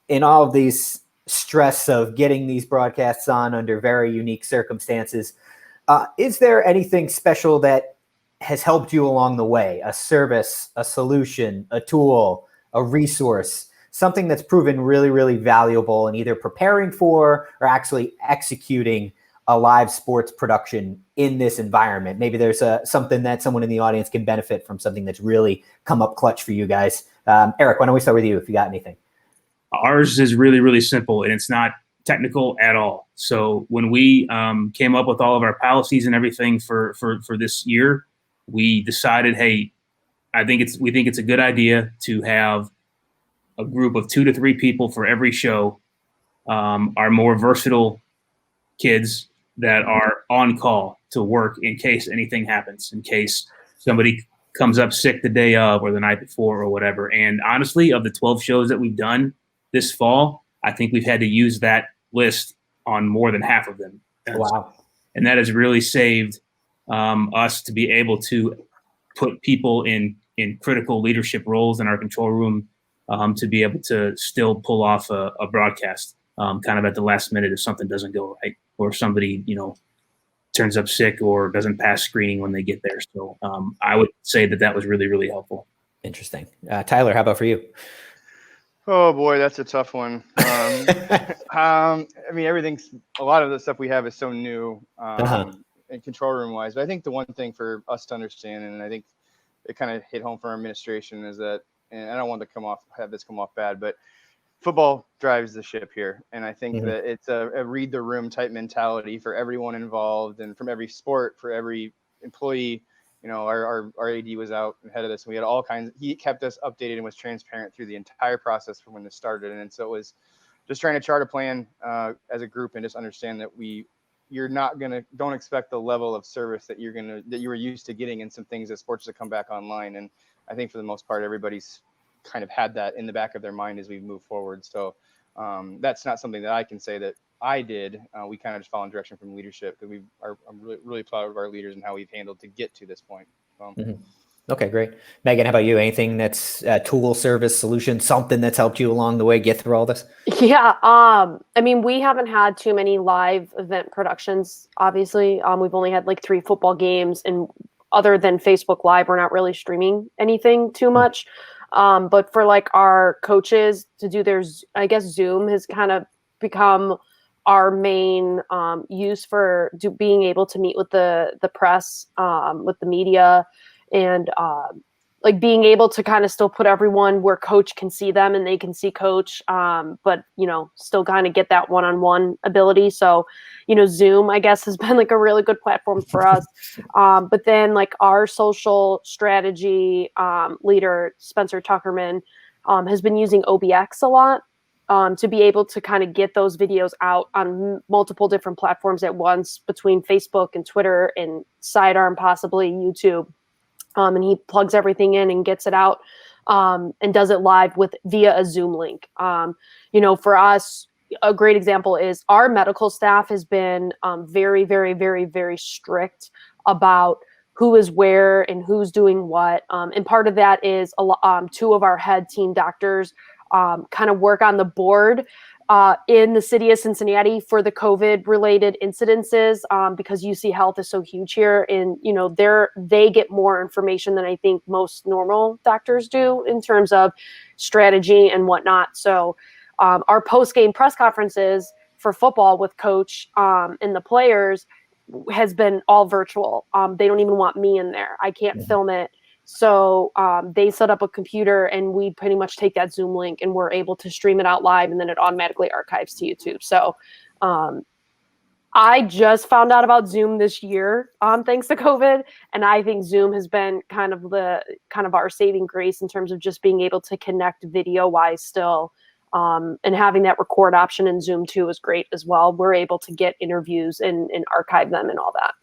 in all of these stress of getting these broadcasts on under very unique circumstances, is there anything special that has helped you along the way? A service, a solution, a tool, a resource, something that's proven really, really valuable in either preparing for or actually executing a live sports production in this environment? Maybe there's something that someone in the audience can benefit from, something that's really come up clutch for you guys. Eric, why don't we start with you if you got anything? Ours is really, really simple, and it's not technical at all. So when we came up with all of our policies and everything for this year, we decided, hey, we think it's a good idea to have a group of 2 to 3 people for every show, our more versatile kids that are on call to work in case anything happens, in case somebody comes up sick the day of or the night before or whatever. And honestly, of the 12 shows that we've done this fall, I think we've had to use that list on more than half of them. Wow. And that has really saved us to be able to put people in critical leadership roles in our control room, to be able to still pull off a broadcast kind of at the last minute if something doesn't go right, or somebody, turns up sick or doesn't pass screening when they get there. So I would say that was really, really helpful. Interesting. Tyler, how about for you? Oh boy, that's a tough one. I mean, a lot of the stuff we have is so new and control room wise. But I think the one thing for us to understand, and I think it kind of hit home for our administration, is that, and I don't want to have this come off bad, but football drives the ship here. And I think that it's a read the room type mentality for everyone involved, and from every sport, for every employee. Our AD was out ahead of this, and we had all kinds. He kept us updated and was transparent through the entire process from when this started. And so it was just trying to chart a plan as a group and just understand that don't expect the level of service that you were used to getting in some things as sports that come back online. And I think for the most part, everybody's kind of had that in the back of their mind as we move forward. So that's not something that I can say that I did. We kind of just follow in direction from leadership, because I'm really, really proud of our leaders and how we've handled to get to this point. Okay, great. Megan, how about you? Anything that's a tool, service, solution, something that's helped you along the way get through all this? Yeah. I mean, we haven't had too many live event productions, obviously. We've only had like 3 football games, and other than Facebook Live, we're not really streaming anything too much. But for like our coaches to do I guess Zoom has kind of become our main use for being able to meet with the press, with the media, and like being able to kind of still put everyone where coach can see them and they can see coach, but still kind of get that one-on-one ability. So Zoom, I guess, has been like a really good platform for us. But then like our social strategy leader, Spencer Tuckerman, has been using OBX a lot. To be able to kind of get those videos out on multiple different platforms at once, between Facebook and Twitter and Sidearm, possibly YouTube. And he plugs everything in and gets it out and does it live via a Zoom link. For us, a great example is our medical staff has been very, very, very, very strict about who is where and who's doing what. And part of that is 2 of our head team doctors kind of work on the board in the city of Cincinnati for the COVID related incidences, because UC Health is so huge here, and they get more information than I think most normal doctors do in terms of strategy and whatnot. So our post-game press conferences for football with coach and the players has been all virtual. They don't even want me in there. I can't film it. So they set up a computer, and we pretty much take that Zoom link and we're able to stream it out live, and then it automatically archives to YouTube. So I just found out about Zoom this year, thanks to COVID. And I think Zoom has been kind of our saving grace in terms of just being able to connect video wise still. And having that record option in Zoom too is great as well. We're able to get interviews and archive them and all that.